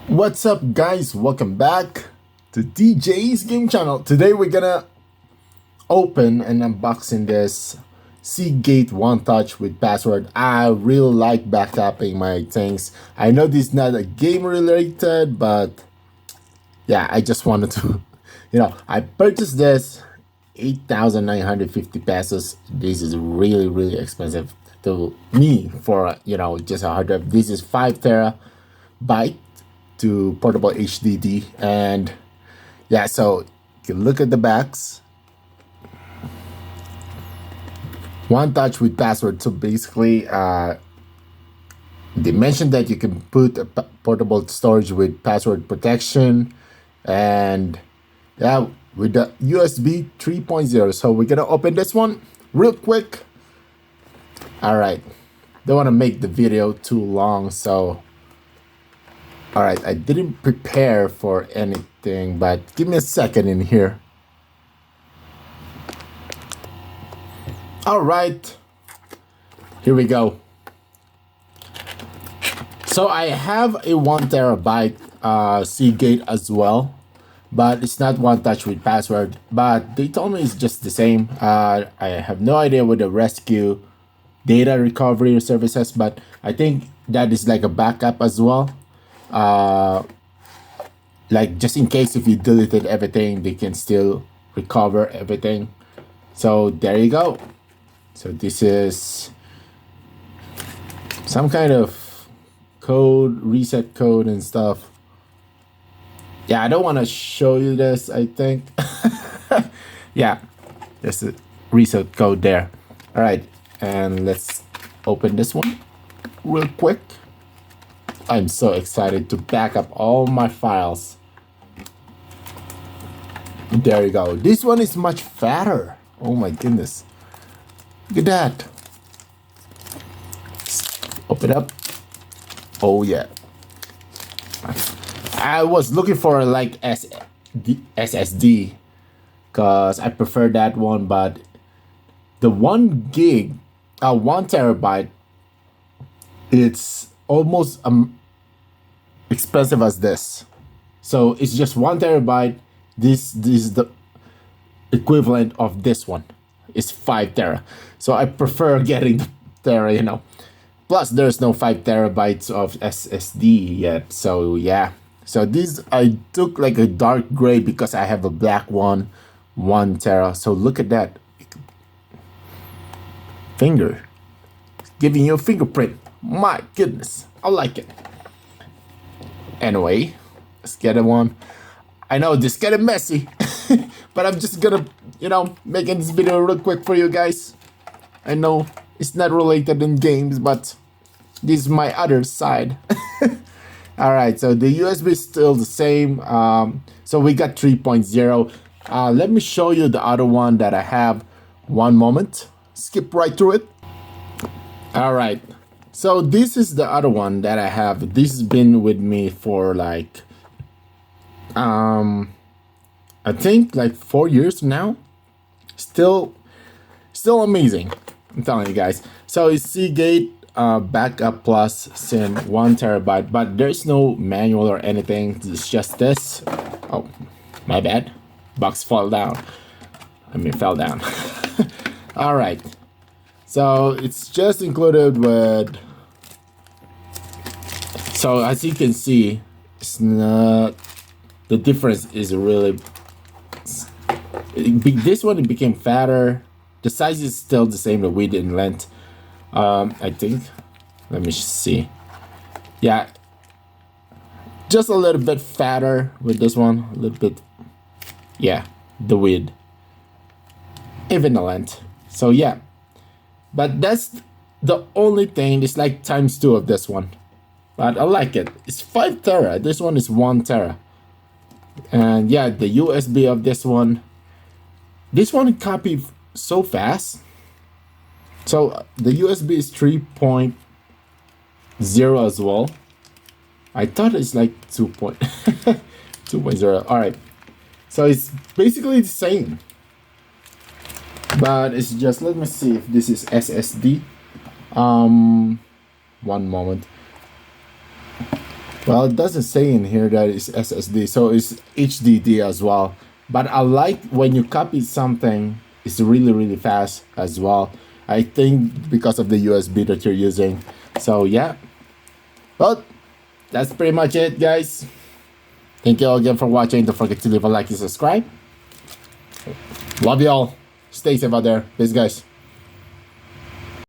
What's up, guys? Welcome back to DJ's Game Channel. Today we're gonna open and unboxing this Seagate One Touch with password. I really like backupping my things. I know this is not a game related, but yeah, I just wanted to, I purchased this 8,950 pesos. This is really expensive to me for just a hard drive. This is 5 terabyte to portable HDD, and yeah, so you can look at the backs. One touch with password. So basically, they mentioned that you can put a portable storage with password protection, and yeah, with the USB 3.0. So we're gonna open this one real quick. All right, don't want to make the video too long, so all right, I didn't prepare for anything, but give me a second in here. All right, here we go. So I have a 1 terabyte Seagate as well, but it's not one touch with password, but they told me it's just the same. I have no idea what the rescue data recovery services, but I think that is like a backup as well. Like just in case if you deleted everything, they can still recover everything. So there you go. So this is some kind of code, reset code and stuff. Yeah, I don't want to show you this, I think. Yeah, there's a reset code there. All right, and let's open this one real quick. I'm so excited to back up all my files. There you go. This one is much fatter. Oh my goodness. Look at that. Open up. Oh yeah. I was looking for like SSD because I prefer that one, but the 1 terabyte, it's almost expensive as this. So it's just 1 terabyte. This is the equivalent of this one. It's 5 tera. So I prefer getting the tera, Plus there's no 5 terabytes of SSD yet. So yeah. So this I took like a dark gray because I have a black one, 1 tera. So look at that. Finger. Giving you a fingerprint. My goodness, I like it. Anyway, let's get it one. I know this is getting messy, but I'm just gonna, making this video real quick for you guys. I know it's not related in games, but this is my other side. All right, so the USB is still the same. So we got 3.0. Let me show you the other one that I have. One moment. Skip right through it. All right. So this is the other one that I have. This has been with me for like, I think like 4 years now. Still amazing. I'm telling you guys. So it's Seagate Backup Plus SIM 1 terabyte, but there's no manual or anything. It's just this. Oh, my bad. Box fell down. Fell down. All right. So it's just included with. So as you can see, it's not, the difference is really, this one it became fatter. The size is still the same, the width and length. I think, let me see. Yeah, just a little bit fatter with this one, a little bit, yeah, the width, even the length. So yeah, but that's the only thing. It's like ×2 of this one. But I like it. It's 5 tera. This one is 1 tera. And yeah, the USB of this one copied so fast. So the USB is 3.0 as well. I thought it's like 2.0. All right. So it's basically the same. But it's just, let me see if this is SSD. One moment. Well, it doesn't say in here that it's SSD, so it's HDD as well. But I like when you copy something, it's really, really fast as well. I think because of the USB that you're using. So yeah. Well, that's pretty much it, guys. Thank you all again for watching. Don't forget to leave a like and subscribe. Love you all. Stay safe out there. Peace, guys.